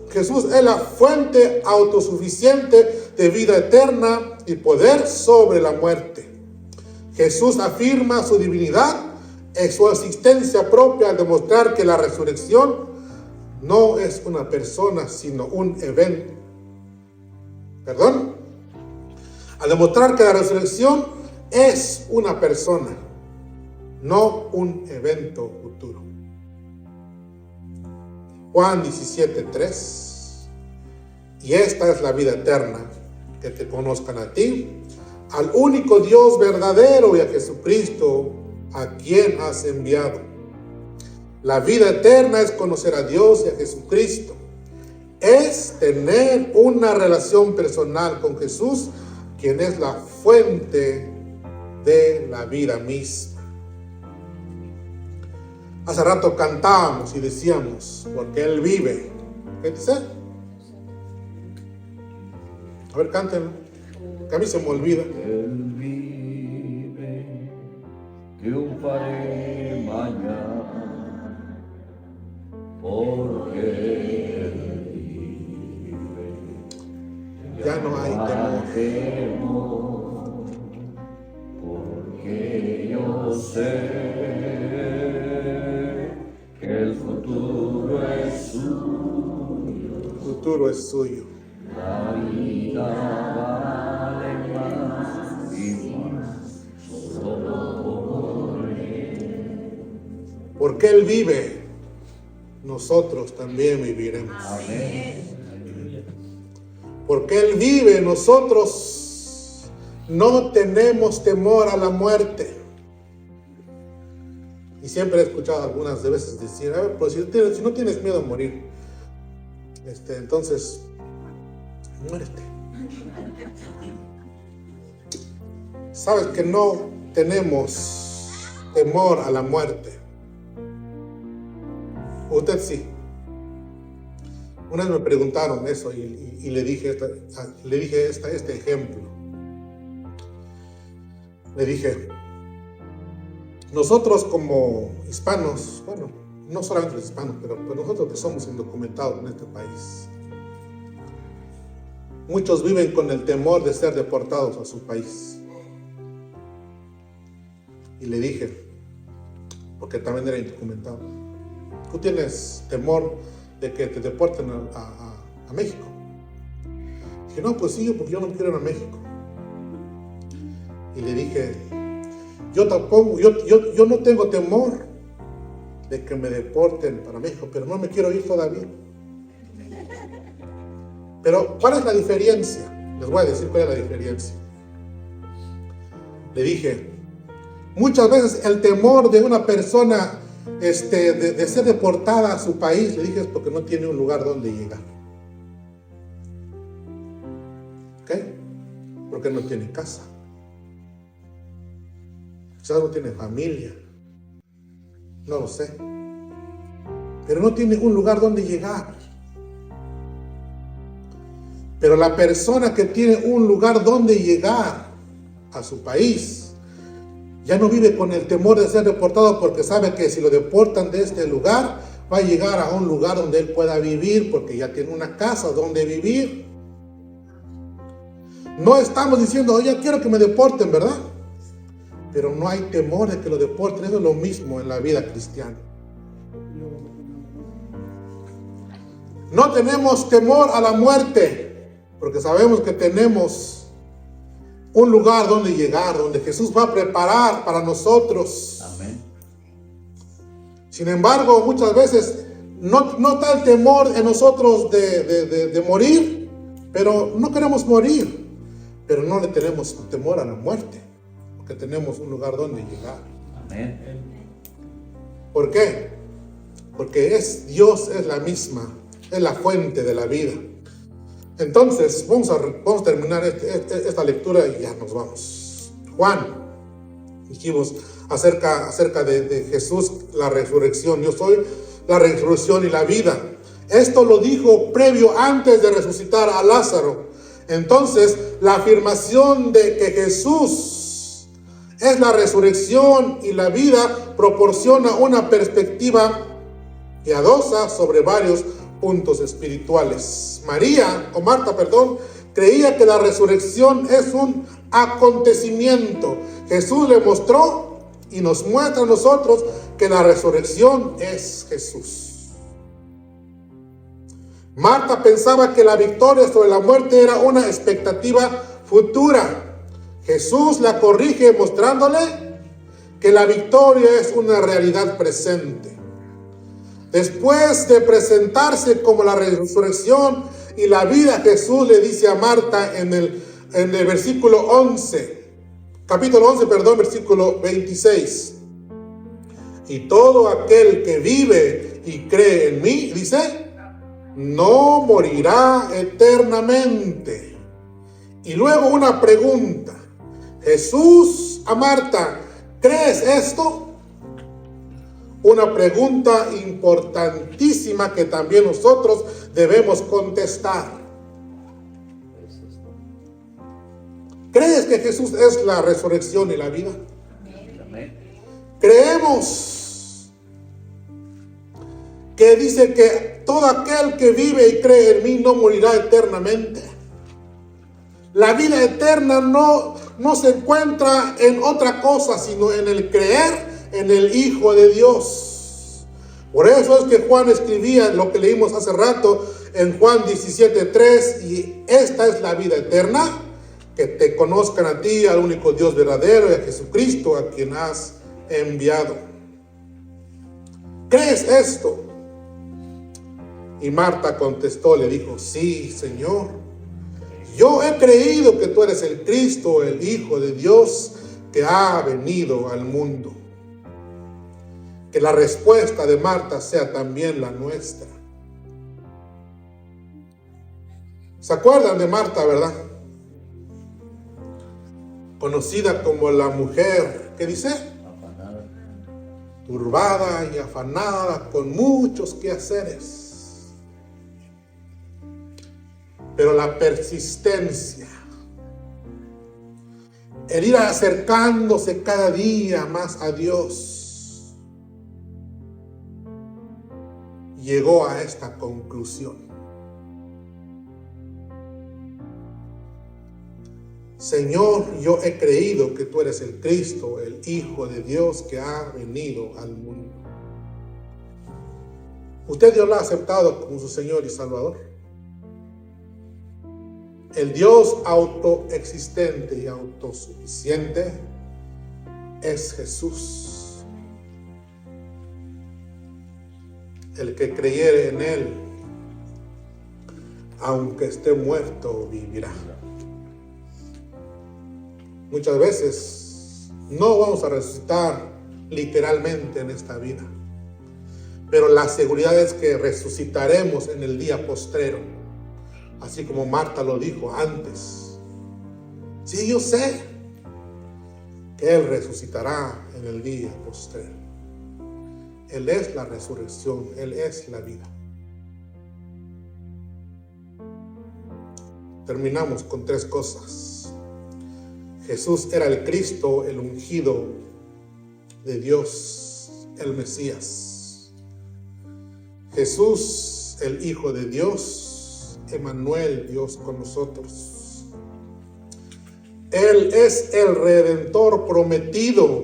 Jesús es la fuente autosuficiente de vida eterna y poder sobre la muerte. Jesús afirma su divinidad en su existencia propia al demostrar que la resurrección no es una persona, sino un evento. Al demostrar que la resurrección es una persona, no un evento futuro. Juan 17:3. Y esta es la vida eterna, que te conozcan a ti, al único Dios verdadero, y a Jesucristo, a quien has enviado. La vida eterna es conocer a Dios y a Jesucristo. Es tener una relación personal con Jesús, quien es la fuente de la vida misma. Hace rato cantábamos y decíamos, porque Él vive. ¿Qué dice? A ver, cántenlo, que a mí se me olvida. Él vive, triunfaré mañana, porque Él vive. Ya no hay temor, porque yo sé que el futuro es suyo. El futuro es suyo. La vida vale más y más solo por Él. Porque Él vive, nosotros también viviremos. Amén. Porque Él vive, nosotros no tenemos temor a la muerte. Y siempre he escuchado algunas de veces decir, a ver, pues si no tienes miedo a morir, entonces, muérete. Sabes que no tenemos temor a la muerte. Usted sí. Una vez me preguntaron eso y le dije este ejemplo. Le dije, nosotros como hispanos, bueno, no solamente los hispanos, pero nosotros que somos indocumentados en este país, muchos viven con el temor de ser deportados a su país. Y le dije, porque también era indocumentado, ¿tú tienes temor de que te deporten a México? Dije, no, pues sí, porque yo no quiero ir a México. Y le dije, yo no tengo temor de que me deporten para México, pero no me quiero ir todavía. Pero, ¿cuál es la diferencia? Les voy a decir cuál es la diferencia. Le dije, muchas veces el temor de una persona de ser deportada a su país, le dije, es porque no tiene un lugar donde llegar. ¿Ok? Porque no tiene casa. Quizás no tiene familia. No lo sé. Pero no tiene un lugar donde llegar. Pero la persona que tiene un lugar donde llegar a su país, ya no vive con el temor de ser deportado, porque sabe que si lo deportan de este lugar, va a llegar a un lugar donde él pueda vivir, porque ya tiene una casa donde vivir. No estamos diciendo, oye, quiero que me deporten, ¿verdad? Pero no hay temor de que lo deporten. Eso es lo mismo en la vida cristiana. No tenemos temor a la muerte, porque sabemos que tenemos un lugar donde llegar, donde Jesús va a preparar para nosotros. Amén. Sin embargo, muchas veces no está el temor en nosotros de morir, pero no queremos morir. Pero no le tenemos temor a la muerte, porque tenemos un lugar donde llegar. Amén. ¿Por qué? Porque Dios es la misma, es la fuente de la vida. Entonces, vamos a terminar esta lectura y ya nos vamos. Juan, dijimos acerca de Jesús, la resurrección. Yo soy la resurrección y la vida. Esto lo dijo previo antes de resucitar a Lázaro. Entonces, la afirmación de que Jesús es la resurrección y la vida proporciona una perspectiva piadosa sobre varios puntos espirituales. Marta, creía que la resurrección es un acontecimiento. Jesús le mostró y nos muestra a nosotros que la resurrección es Jesús. Marta pensaba que la victoria sobre la muerte era una expectativa futura. Jesús la corrige mostrándole que la victoria es una realidad presente. Después de presentarse como la resurrección y la vida, Jesús le dice a Marta en el versículo 11, capítulo 11, versículo 26. Y todo aquel que vive y cree en mí, dice, no morirá eternamente. Y luego una pregunta. Jesús a Marta, ¿crees esto? Una pregunta importantísima que también nosotros debemos contestar. ¿Crees que Jesús es la resurrección y la vida? Amén. Creemos que dice que todo aquel que vive y cree en mí no morirá eternamente. La vida eterna no se encuentra en otra cosa, sino en el creer en el Hijo de Dios. Por eso es que Juan escribía lo que leímos hace rato en Juan 17:3, y esta es la vida eterna, que te conozcan a ti, al único Dios verdadero, y a Jesucristo, a quien has enviado. ¿Crees esto? Y Marta contestó, le dijo, sí, Señor, yo he creído que tú eres el Cristo, el Hijo de Dios que ha venido al mundo. Que la respuesta de Marta sea también la nuestra. ¿Se acuerdan de Marta, verdad? Conocida como la mujer, ¿qué dice? Afanada. Turbada y afanada con muchos quehaceres. Pero la persistencia, el ir acercándose cada día más a Dios, llegó a esta conclusión. Señor, yo he creído que tú eres el Cristo, el Hijo de Dios que ha venido al mundo. ¿Usted Dios lo ha aceptado como su Señor y Salvador? El Dios autoexistente y autosuficiente es Jesús. El que creyere en Él, aunque esté muerto, vivirá. Muchas veces no vamos a resucitar literalmente en esta vida, pero la seguridad es que resucitaremos en el día postrero, así como Marta lo dijo antes. Sí, yo sé que Él resucitará en el día postrero. Él es la resurrección, Él es la vida. Terminamos con 3 cosas. Jesús era el Cristo, el ungido de Dios, el Mesías. Jesús, el Hijo de Dios, Emmanuel, Dios con nosotros. Él es el Redentor prometido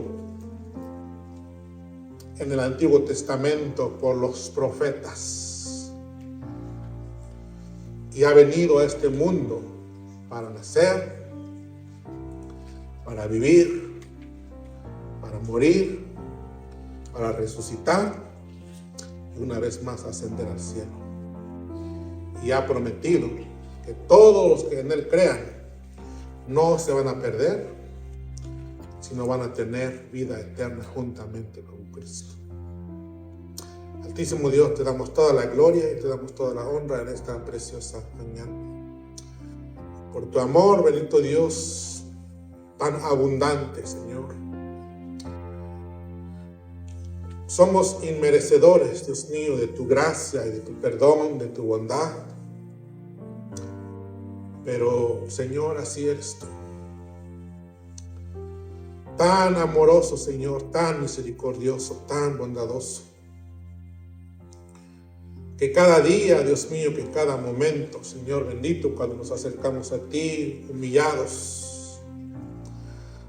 en el Antiguo Testamento por los profetas. Y ha venido a este mundo para nacer, para vivir, para morir, para resucitar y una vez más ascender al cielo. Y ha prometido que todos los que en Él crean no se van a perder, sino van a tener vida eterna juntamente con Cristo. Altísimo Dios, te damos toda la gloria y te damos toda la honra en esta preciosa mañana. Por tu amor, bendito Dios, tan abundante, Señor. Somos inmerecedores, Dios mío, de tu gracia y de tu perdón, de tu bondad. Pero, Señor, así eres tú. Tan amoroso, Señor, tan misericordioso, tan bondadoso. Que cada día, Dios mío, que cada momento, Señor bendito, cuando nos acercamos a ti, humillados,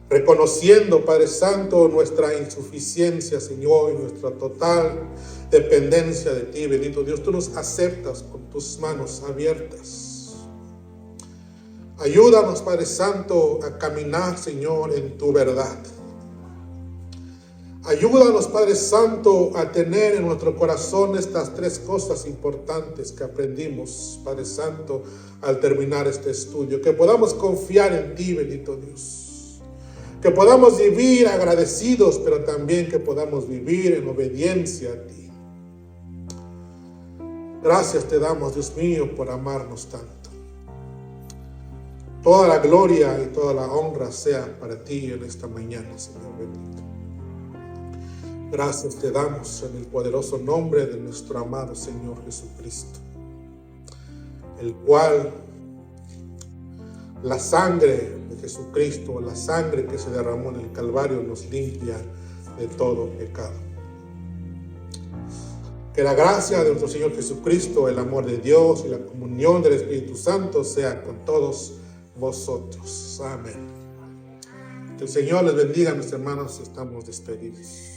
reconociendo, Padre Santo, nuestra insuficiencia, Señor, y nuestra total dependencia de ti, bendito Dios, tú nos aceptas con tus manos abiertas. Ayúdanos, Padre Santo, a caminar, Señor, en tu verdad. Ayúdanos, Padre Santo, a tener en nuestro corazón estas 3 cosas importantes que aprendimos, Padre Santo, al terminar este estudio. Que podamos confiar en ti, bendito Dios. Que podamos vivir agradecidos, pero también que podamos vivir en obediencia a ti. Gracias te damos, Dios mío, por amarnos tanto. Toda la gloria y toda la honra sea para ti en esta mañana, Señor bendito. Gracias te damos en el poderoso nombre de nuestro amado Señor Jesucristo, el cual la sangre de Jesucristo, la sangre que se derramó en el Calvario, nos limpia de todo pecado. Que la gracia de nuestro Señor Jesucristo, el amor de Dios y la comunión del Espíritu Santo sea con todos vosotros. Amén. Que el Señor les bendiga, mis hermanos. Estamos despedidos.